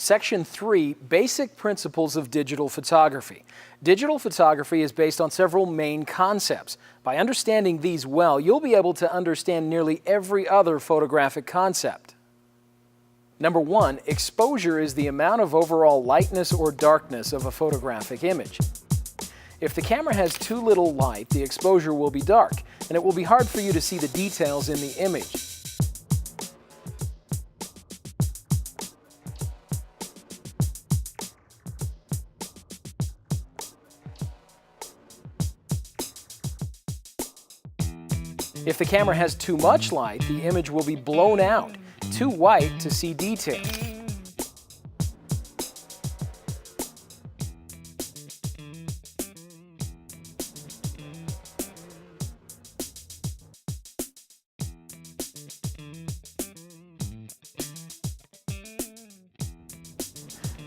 Section 3, Basic Principles of Digital Photography. Digital photography is based on several main concepts. By understanding these well, you'll be able to understand nearly every other photographic concept. Number 1, exposure is the amount of overall lightness or darkness of a photographic image. If the camera has too little light, the exposure will be dark, and it will be hard for you to see the details in the image. If the camera has too much light, the image will be blown out, too white to see details.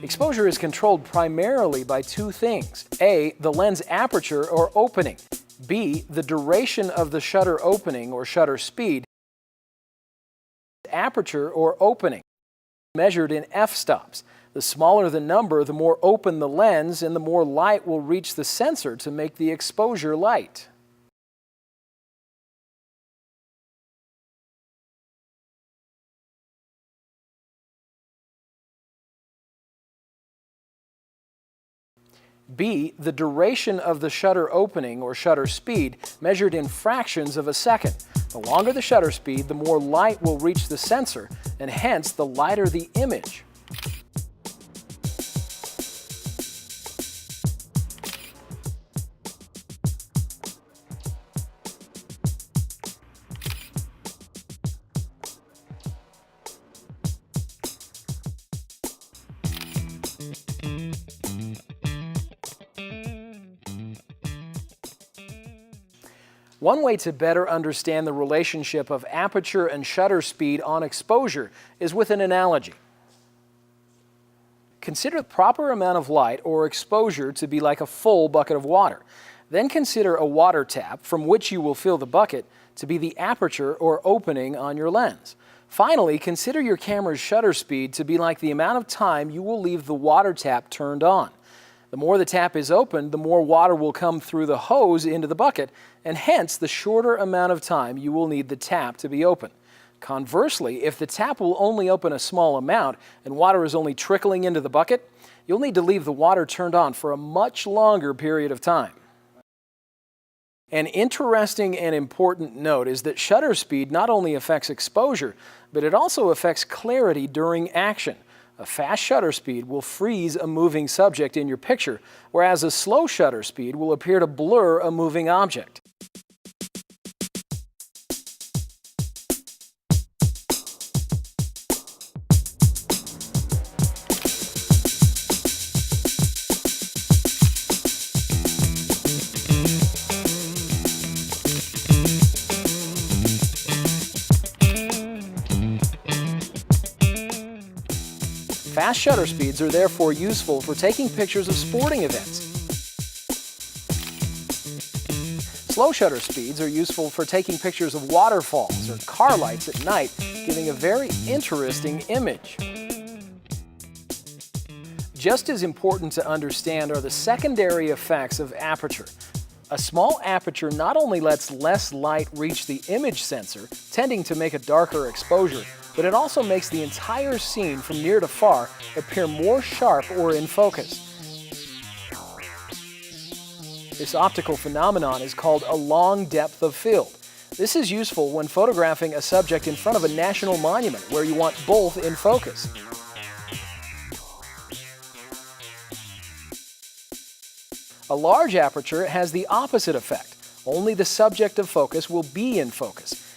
Exposure is controlled primarily by two things: A, the lens aperture or opening; B, the duration of the shutter opening or shutter speed. Aperture or opening, measured in f-stops. The smaller the number, the more open the lens and the more light will reach the sensor to make the exposure light. B, the duration of the shutter opening or shutter speed, measured in fractions of a second. The longer the shutter speed, the more light will reach the sensor, and hence the lighter the image. One way to better understand the relationship of aperture and shutter speed on exposure is with an analogy. Consider the proper amount of light or exposure to be like a full bucket of water. Then consider a water tap from which you will fill the bucket to be the aperture or opening on your lens. Finally, consider your camera's shutter speed to be like the amount of time you will leave the water tap turned on. The more the tap is opened, the more water will come through the hose into the bucket, and hence the shorter amount of time you will need the tap to be open. Conversely, if the tap will only open a small amount and water is only trickling into the bucket, you'll need to leave the water turned on for a much longer period of time. An interesting and important note is that shutter speed not only affects exposure, but it also affects clarity during action. A fast shutter speed will freeze a moving subject in your picture, whereas a slow shutter speed will appear to blur a moving object. Fast shutter speeds are therefore useful for taking pictures of sporting events. Slow shutter speeds are useful for taking pictures of waterfalls or car lights at night, giving a very interesting image. Just as important to understand are the secondary effects of aperture. A small aperture not only lets less light reach the image sensor, tending to make a darker exposure, but it also makes the entire scene from near to far appear more sharp or in focus. This optical phenomenon is called a long depth of field. This is useful when photographing a subject in front of a national monument where you want both in focus. A large aperture has the opposite effect. Only the subject of focus will be in focus.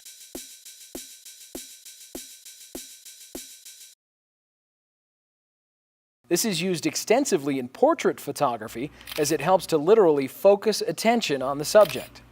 This is used extensively in portrait photography as it helps to literally focus attention on the subject.